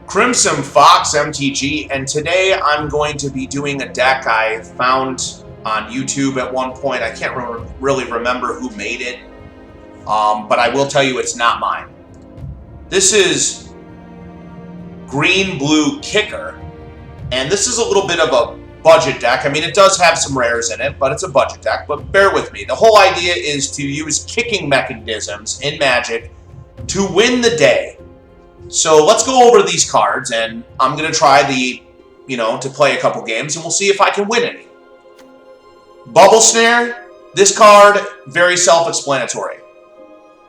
Crimson Fox MTG, and today I'm going to be doing a deck I found on YouTube at one point. I can't really remember who made it, but I will tell you it's not mine. This is Green-Blue Kicker, and this is a little bit of a budget deck. I mean, it does have some rares in it, but it's a budget deck, but bear with me. The whole idea is to use kicking mechanisms in Magic to win the day. So let's go over these cards, and I'm going to try to play a couple games, and we'll see if I can win any. Bubble Snare. This card, very self-explanatory.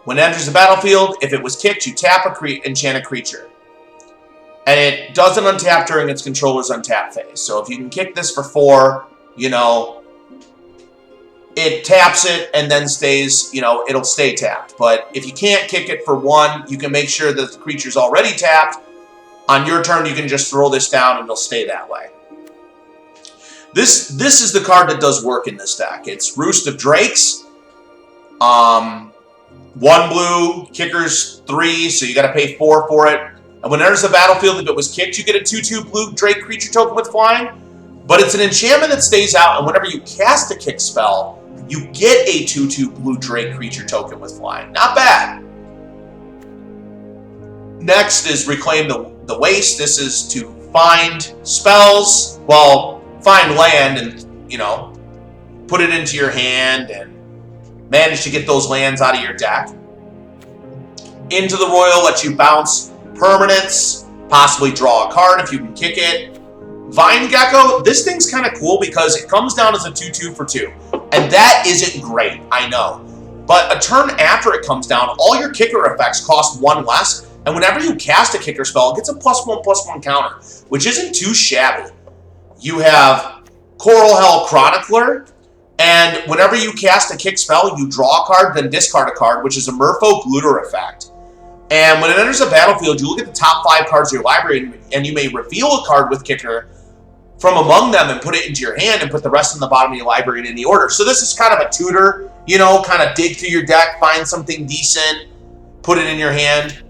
When it enters the battlefield, if it was kicked, you tap enchant a creature. And it doesn't untap during its controller's untap phase. So if you can kick this for 4, it taps it and then stays, it'll stay tapped. But if you can't kick it for 1, you can make sure that the creature's already tapped. On your turn, you can just throw this down and it'll stay that way. This is the card that does work in this deck. It's Roost of Drakes. 1 blue, kickers 3, so you got to pay 4 for it. And when it enters the battlefield, if it was kicked, you get a 2/2 blue Drake creature token with flying. But it's an enchantment that stays out, and whenever you cast a kick spell, you get a 2/2 blue Drake creature token with flying. Not bad. Next is Reclaim the Waste. This is to find spells, find land and, put it into your hand and manage to get those lands out of your deck. Into the Royal lets you bounce permanents, possibly draw a card if you can kick it. Vine Gecko, this thing's kind of cool because it comes down as a 2/2 for 2. And that isn't great, I know. But a turn after it comes down, all your kicker effects cost 1 less, and whenever you cast a kicker spell, it gets a +1/+1 counter, which isn't too shabby. You have Coral Hell Chronicler, and whenever you cast a kick spell, you draw a card, then discard a card, which is a Merfolk Looter effect. And when it enters the battlefield, you look at the top 5 cards of your library, and you may reveal a card with kicker from among them and put it into your hand and put the rest in the bottom of your library in any order. So this is kind of a tutor, kind of dig through your deck, find something decent, put it in your hand.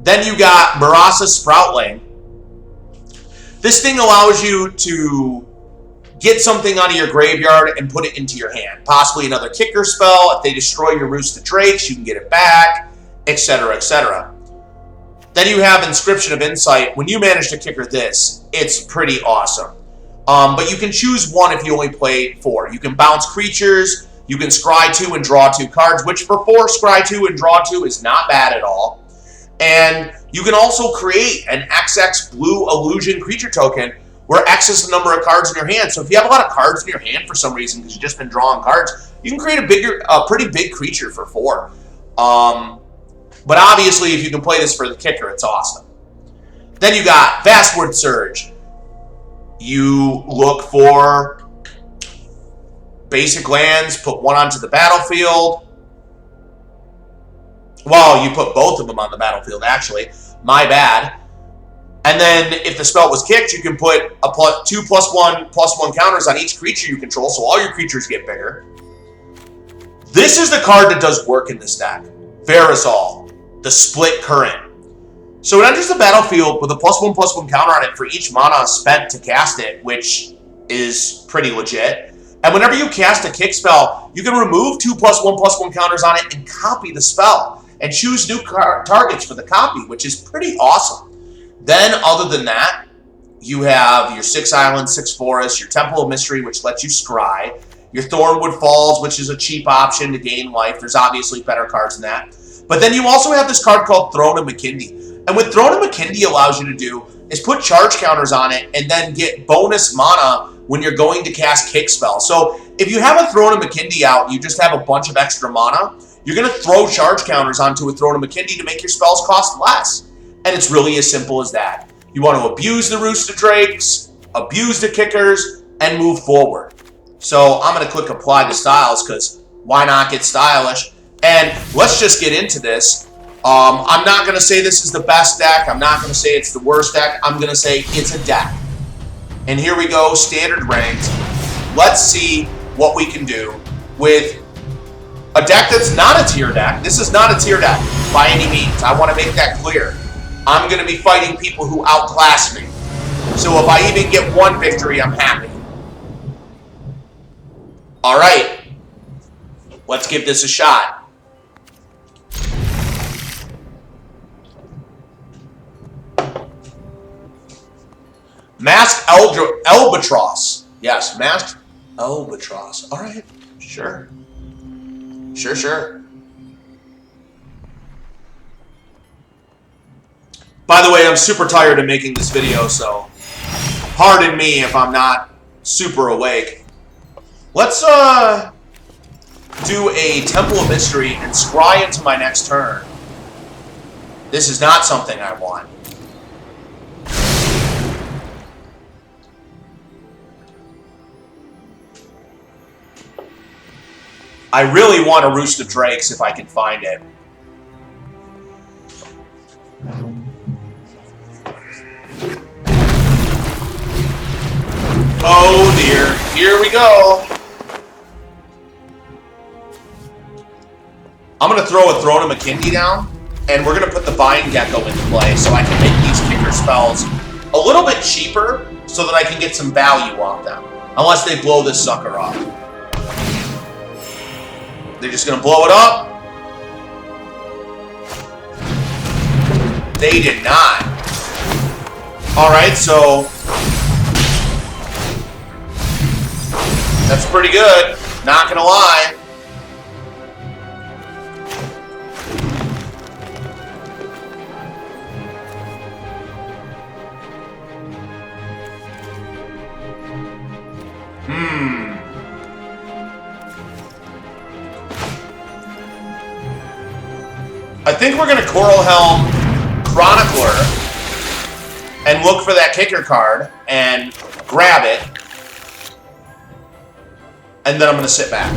Then you got Marasa Sproutling. This thing allows you to get something out of your graveyard and put it into your hand. Possibly another kicker spell. If they destroy your Roost of Drakes, you can get it back, etc., etc. Then you have Inscription of Insight. When you manage to kicker this, it's pretty awesome. But you can choose 1 if you only play 4. You can bounce creatures, you can scry 2 and draw 2 cards, which for 4, scry 2 and draw 2 is not bad at all. And you can also create an XX blue illusion creature token where X is the number of cards in your hand. So if you have a lot of cards in your hand for some reason because you've just been drawing cards, you can create a pretty big creature for 4. But obviously, if you can play this for the kicker, it's awesome. Then you got Vastward Surge. You look for basic lands, put 1 onto the battlefield. Well, you put both of them on the battlefield, actually. My bad. And then if the spell was kicked, you can put 2 +1/+1 counters on each creature you control, so all your creatures get bigger. This is the card that does work in this deck. Verisol, the Split Current. So it enters the battlefield with a +1/+1 counter on it for each mana spent to cast it, which is pretty legit. And whenever you cast a kick spell, you can remove 2 +1/+1 counters on it and copy the spell and choose new targets for the copy, which is pretty awesome. Then, other than that, you have your 6 Islands, 6 Forests, your Temple of Mystery, which lets you scry, your Thornwood Falls, which is a cheap option to gain life. There's obviously better cards than that. But then you also have this card called Throne of Makindi. And what Throne of Makindi allows you to do is put charge counters on it and then get bonus mana when you're going to cast kick spells. So if you have a Throne of Makindi out and you just have a bunch of extra mana, you're going to throw charge counters onto a Throne of Makindi to make your spells cost less. And it's really as simple as that. You want to abuse the Roost of Drakes, abuse the kickers, and move forward. So I'm going to click Apply to Styles because why not get stylish? And let's just get into this. I'm not going to say this is the best deck. I'm not going to say it's the worst deck. I'm going to say it's a deck. And here we go, standard ranked. Let's see what we can do with a deck that's not a tier deck. This is not a tier deck by any means. I want to make that clear. I'm going to be fighting people who outclass me. So if I even get one victory, I'm happy. Alright. Let's give this a shot. Masked Albatross. Yes, Masked Albatross. Alright. Sure. Sure. By the way, I'm super tired of making this video, so pardon me if I'm not super awake. Let's do a Temple of Mystery and scry into my next turn. This is not something I want. I really want a Roost of Drakes if I can find it. Oh dear, here we go. I'm going to throw a Throne of McKindy down, and we're going to put the Vine Gecko into play so I can make these kicker spells a little bit cheaper so that I can get some value off them. Unless they blow this sucker up. They're just going to blow it up. They did not. Alright, so that's pretty good. Not going to lie. I think we're going to Coral Helm Chronicler and look for that kicker card and grab it. And then I'm going to sit back.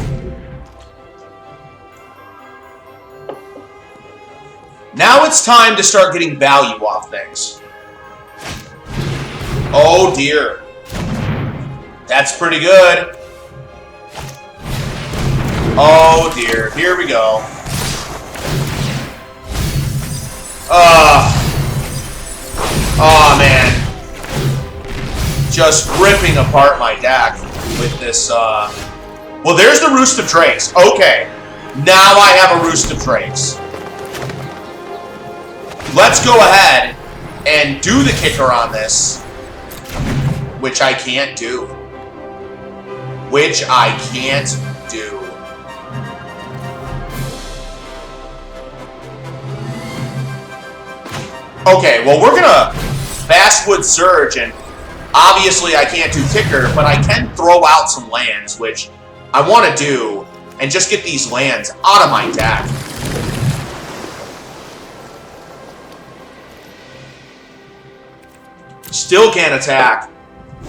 Now it's time to start getting value off things. Oh dear. That's pretty good. Oh dear. Here we go. Oh man. Just ripping apart my deck with this, Well, there's the Roost of Drakes. Okay. Now I have a Roost of Drakes. Let's go ahead and do the kicker on this. Which I can't do. Okay, well, we're gonna Vastwood Surge, and obviously I can't do kicker, but I can throw out some lands, which I want to do, and just get these lands out of my deck. Still can't attack,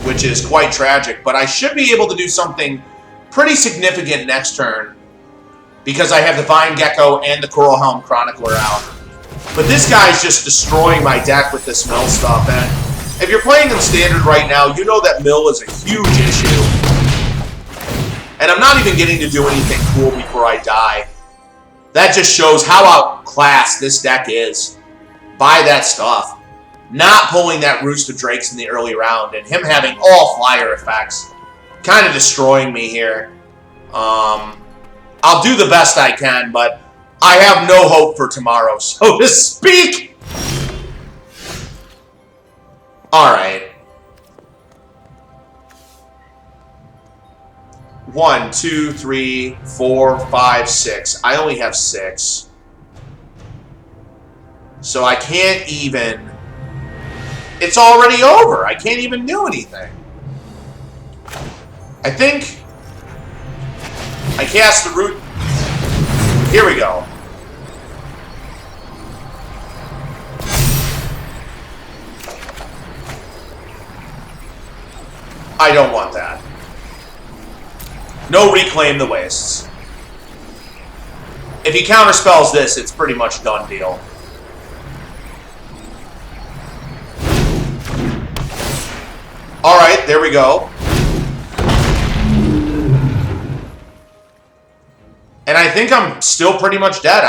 which is quite tragic, but I should be able to do something pretty significant next turn, because I have the Vine Gecko and the Coral Helm Chronicler out. But this guy's just destroying my deck with this mill stuff, and if you're playing in Standard right now, you know that mill is a huge issue. And I'm not even getting to do anything cool before I die. That just shows how outclassed this deck is by that stuff. Not pulling that Roost of Drakes in the early round, and him having all flyer effects. Kind of destroying me here. I'll do the best I can, but I have no hope for tomorrow, so to speak. Alright. 1, 2, 3, 4, 5, 6. I only have 6. So I can't even... It's already over. I can't even do anything. I think I cast the root. Here we go. I don't want that. No Reclaim the Wastes. If he counterspells this, it's pretty much done deal. Alright, there we go. And I think I'm still pretty much dead.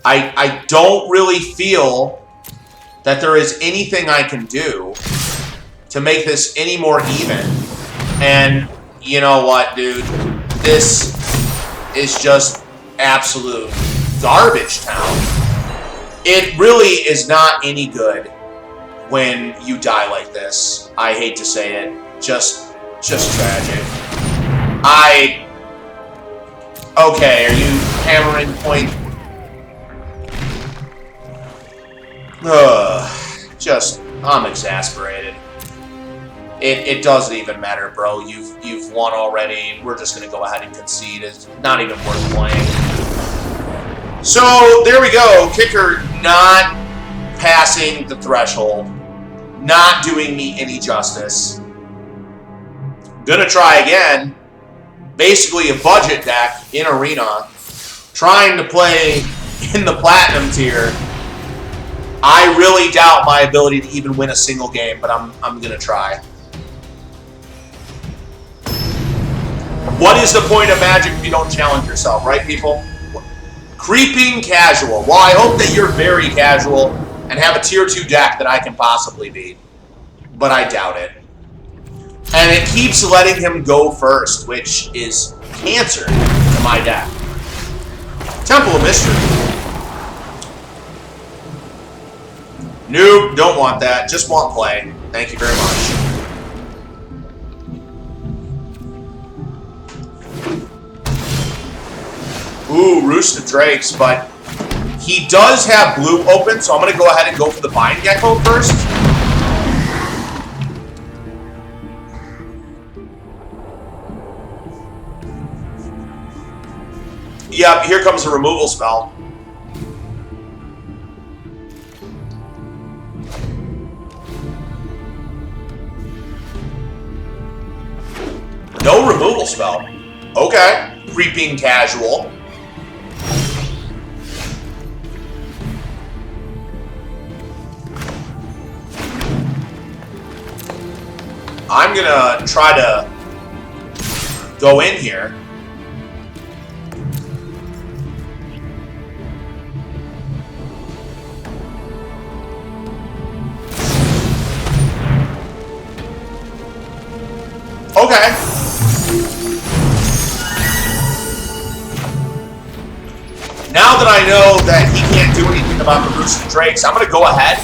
I don't really feel that there is anything I can do to make this any more even. And you know what, dude? This is just absolute garbage town. It really is not any good when you die like this. I hate to say it. Just tragic. Okay, are you hammering point? I'm exasperated. It doesn't even matter, bro. You've won already. We're just gonna go ahead and concede. It's not even worth playing. So there we go. Kicker not passing the threshold, not doing me any justice. Gonna try again. Basically a budget deck in Arena, trying to play in the Platinum tier. I really doubt my ability to even win a single game, but I'm gonna try. What is the point of Magic if you don't challenge yourself, right, people? Creeping casual. Well, I hope that you're very casual and have a tier 2 deck that I can possibly beat, but I doubt it. And it keeps letting him go first, which is cancer to my deck. Temple of Mystery. Nope, don't want that. Just want play. Thank you very much. Ooh, Roost of Drakes, but he does have blue open, so I'm going to go ahead and go for the Vine Gecko first. Yep, here comes a removal spell. No removal spell. Okay. Creeping casual. I'm gonna try to go in here. Okay. Now that I know that he can't do anything about the Roost of Drakes, I'm going to go ahead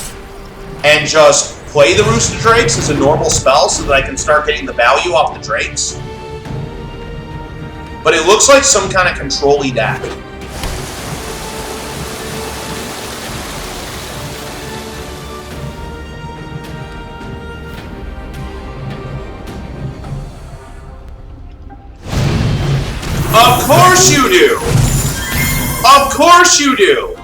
and just play the Roost of Drakes as a normal spell so that I can start getting the value off the Drakes. But it looks like some kind of control-y deck. Of course you do! Of course you do!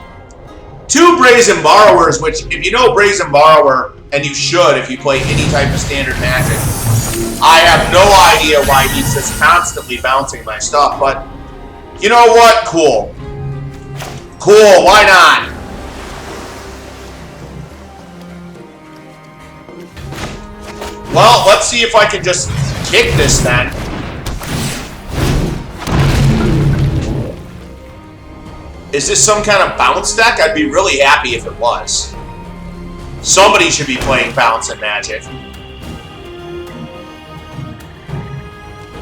2 Brazen Borrowers, which, if you know Brazen Borrower, and you should if you play any type of standard Magic, I have no idea why he's just constantly bouncing my stuff, but you know what? Cool. Cool, why not? Well, let's see if I can just kick this then. Is this some kind of bounce deck? I'd be really happy if it was. Somebody should be playing bounce in Magic.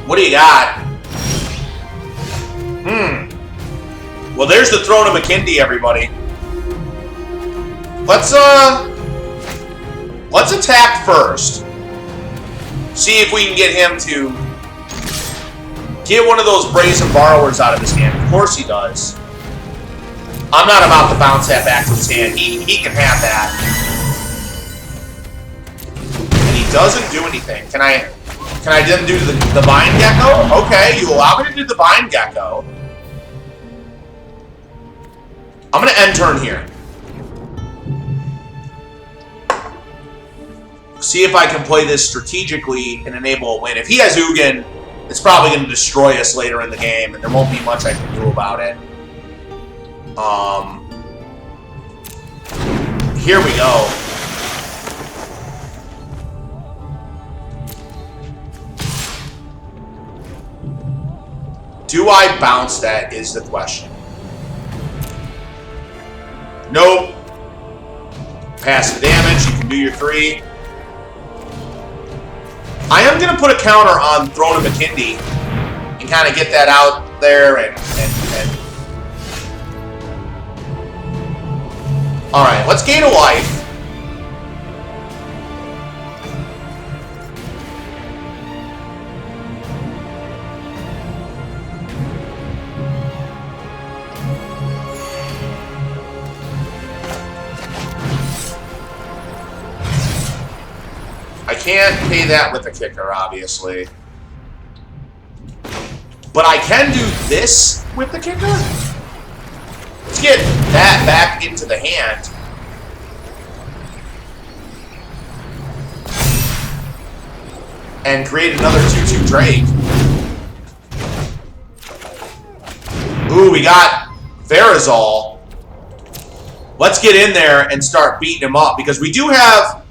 What do you got? Well, there's the Throne of Makindi, everybody. Let's attack first. See if we can get him to get one of those Brazen Borrowers out of his hand. Of course he does. I'm not about to bounce that back to his hand. He can have that. And he doesn't do anything. Can I then do the Vine Gecko? Okay, you allow me to do the Vine Gecko. I'm going to end turn here. See if I can play this strategically and enable a win. If he has Ugin, it's probably going to destroy us later in the game, and there won't be much I can do about it. Here we go. Do I bounce that is the question. Nope. passive damage. You can do your 3. I am going to put a counter on Throne of McKindy and kind of get that out there and Alright, let's gain a life. I can't pay that with a kicker, obviously. But I can do this with the kicker. Let's get that back into the hand. And create another 2-2 Drake. Ooh, we got Verizol. Let's get in there and start beating him up, because we do have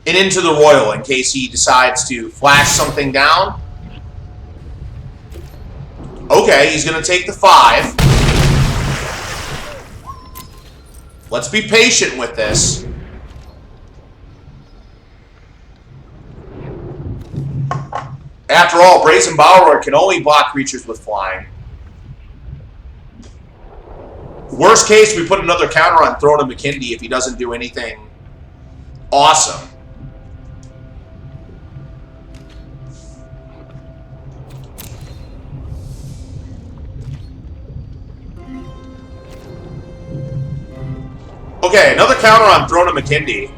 an Into the Royal in case he decides to flash something down. Okay, he's going to take the 5. Let's be patient with this. After all, Brazen Borrower can only block creatures with flying. Worst case, we put another counter on Throne of McKindy if he doesn't do anything awesome. Okay, another counter on Throne of McKindy.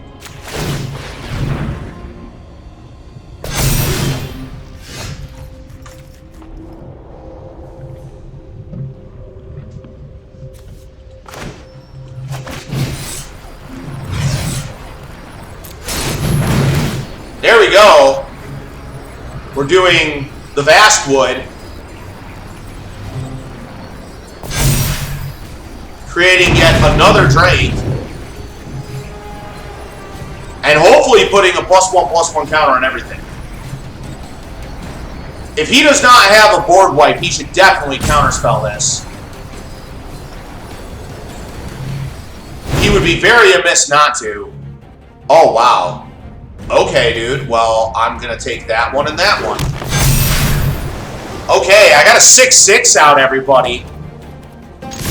There we go. We're doing the Vastwood. Creating yet another Drake. And hopefully putting a +1/+1 counter on everything. If he does not have a board wipe, he should definitely counterspell this. He would be very amiss not to. Oh, wow. Okay, dude. Well, I'm going to take that one and that one. Okay, I got a 6/6 out, everybody.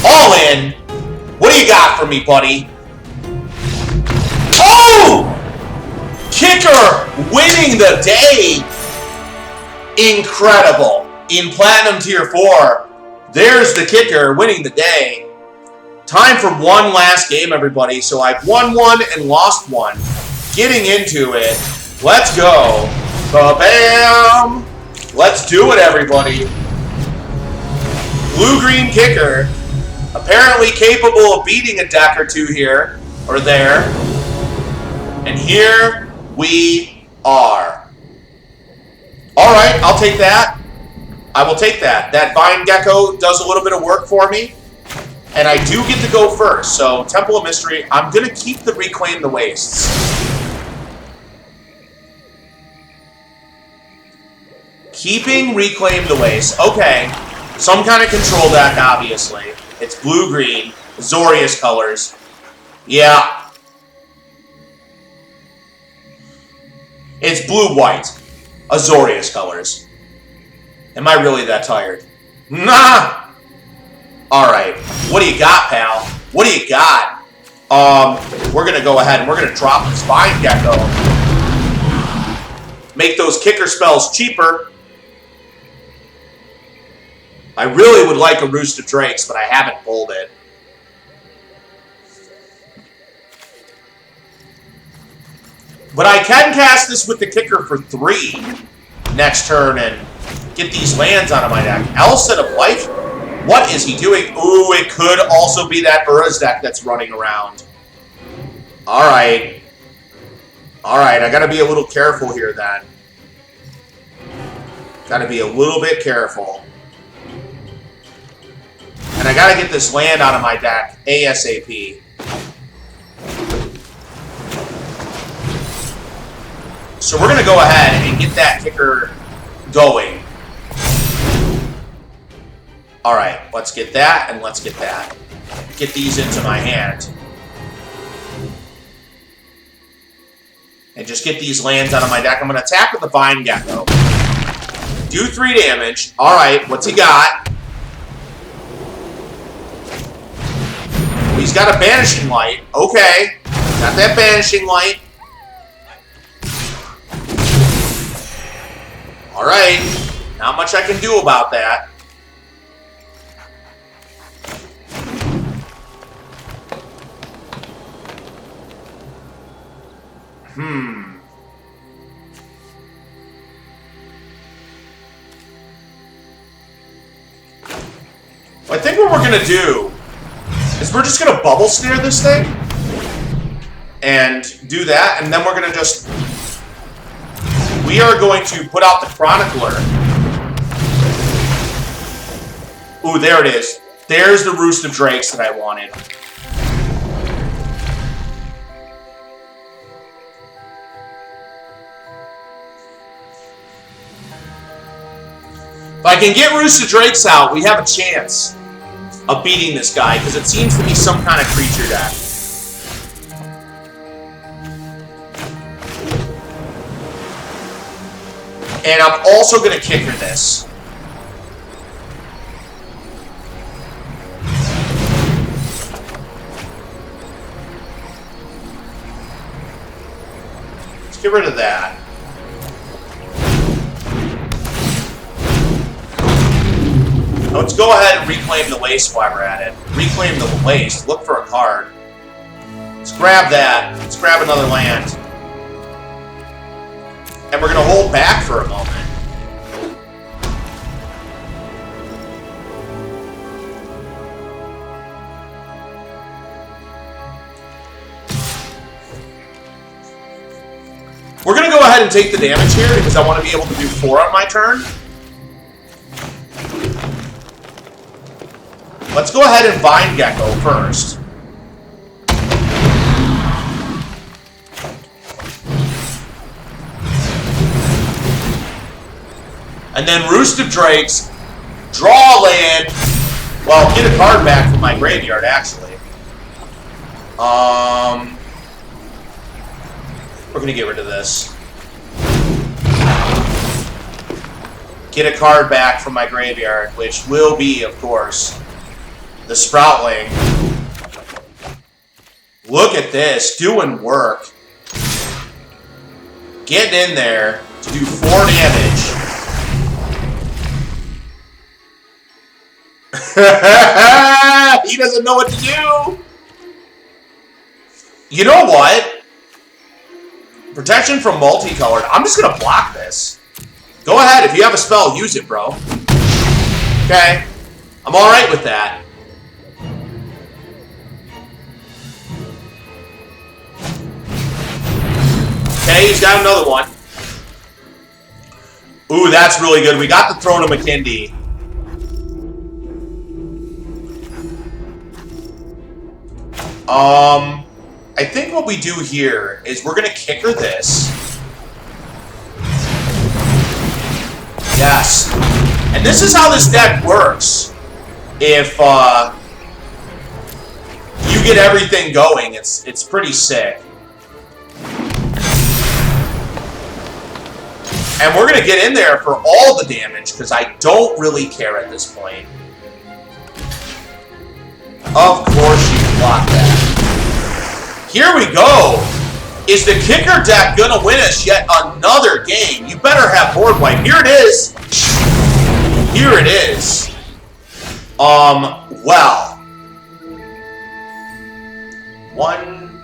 All in. What do you got for me, buddy? Oh! Kicker winning the day. Incredible. In Platinum Tier 4, there's the kicker winning the day. Time for one last game, everybody. So I've won one and lost one. Getting into it. Let's go. Ba-bam. Let's do it, everybody. Blue-green kicker. Apparently capable of beating a deck or two here or there. And here we are. All right, I'll take that. I will take that. That Vine Gecko does a little bit of work for me. And I do get to go first. So, Temple of Mystery, I'm going to keep the Reclaim the Wastes. Keeping Reclaim the Wastes. Okay. Some kind of control deck, obviously. It's blue-green. Azorius colors. Yeah. It's blue-white. Azorius colors. Am I really that tired? Nah! Alright. What do you got, pal? What do you got? We're going to go ahead and we're going to drop this Vine Gecko. Make those kicker spells cheaper. I really would like a Roost of Drakes, but I haven't pulled it. But I can cast this with the kicker for 3 next turn and get these lands out of my deck. Elset of Life? What is he doing? Ooh, it could also be that Urza's deck that's running around. Alright. Alright, I gotta be a little careful here then. Gotta be a little bit careful. And I gotta get this land out of my deck ASAP. So we're gonna go ahead and get that kicker going. Alright, let's get that and let's get that. Get these into my hand. And just get these lands out of my deck. I'm going to attack with the Vine Gecko. Do 3 damage. Alright, what's he got? He's got a Banishing Light. Okay. Got that Banishing Light. Alright. Not much I can do about that. I think what we're going to do is we're just going to Bubble Snare this thing. And do that. And then we're going to just... We are going to put out the Chronicler. Ooh, there it is. There's the Roost of Drakes that I wanted. If I can get Roost of Drakes out, we have a chance of beating this guy, because it seems to be some kind of creature deck. And I'm also going to kicker this. Let's get rid of that. Let's go ahead and reclaim the waste while we're at it. Reclaim the waste. Look for a card. Let's grab that. Let's grab another land. And we're going to hold back for a moment. We're going to go ahead and take the damage here because I want to be able to do 4 on my turn. Let's go ahead and Vine Gecko first. And then Roost of Drakes, draw a land, well, get a card back from my graveyard, actually. We're going to get rid of this. Get a card back from my graveyard, which will be, of course, the Sproutling. Look at this, doing work. Getting in there to do 4 damage. He doesn't know what to do. You know what? Protection from multicolored. I'm just going to block this. Go ahead. If you have a spell, use it, bro. Okay. I'm alright with that. Okay, he's got another one. Ooh, that's really good. We got the Throne of McKindy. I think what we do here is we're going to kicker this. Yes. And this is how this deck works. If you get everything going, it's pretty sick. And we're going to get in there for all the damage, because I don't really care at this point. Of course you block that. Here we go. Is the kicker deck going to win us yet another game? You better have board wipe. Here it is. Here it is. Well. 1,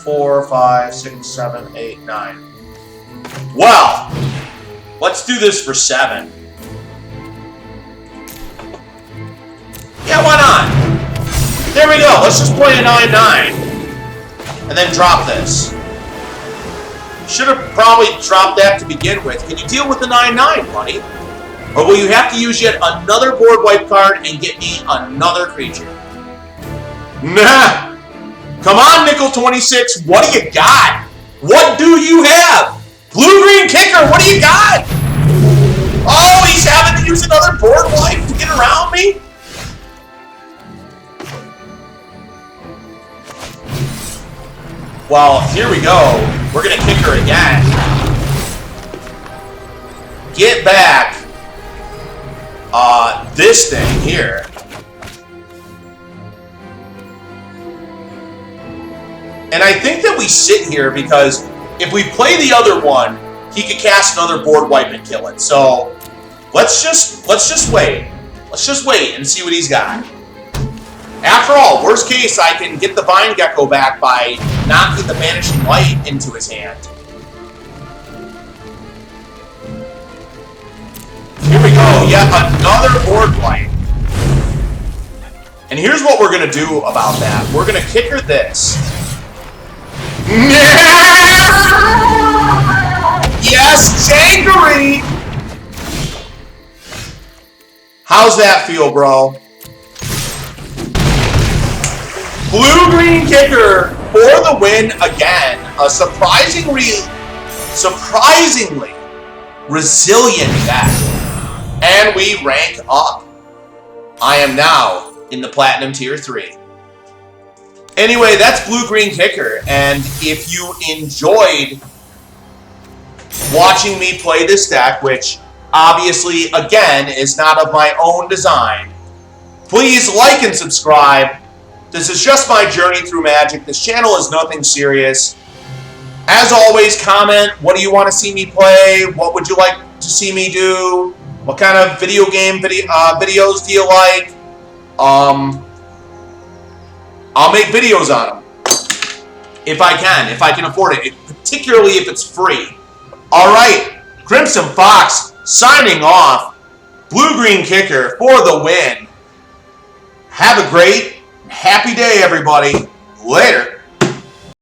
4, 5, 6, 7, 8, 9. Well, let's do this for 7. Yeah, why not? There we go. Let's just play a 9-9. And then drop this. Should have probably dropped that to begin with. Can you deal with the 9-9, buddy? Or will you have to use yet another board wipe card and get me another creature? Nah. Come on, Nickel 26. What do you got? What do you have? Blue-green kicker. What do you got? Oh, he's having to use another board wipe to get around me? Well, here we go. We're going to kick her again. Get back this thing here. And I think that we sit here because if we play the other one, he could cast another board wipe and kill it. So let's just wait. Let's just wait and see what he's got. After all, worst case, I can get the Vine Gecko back by knocking the Vanishing Light into his hand. Here we go, yet another board wipe. And here's what we're going to do about that. We're going to kick her this. Yes, Jankery! How's that feel, bro? Blue-green kicker for the win again. A surprisingly resilient deck. And we rank up. I am now in the Platinum Tier 3. Anyway, that's Blue-Green Kicker. And if you enjoyed watching me play this deck, which obviously, again, is not of my own design, please like and subscribe. This is just my journey through Magic. This channel is nothing serious. As always, comment, what do you want to see me play? What would you like to see me do? What kind of video game videos do you like? I'll make videos on them. If I can afford it, particularly if it's free. Alright, Crimson Fox signing off. Blue-Green Kicker for the win. Have a great, happy day, everybody. Later.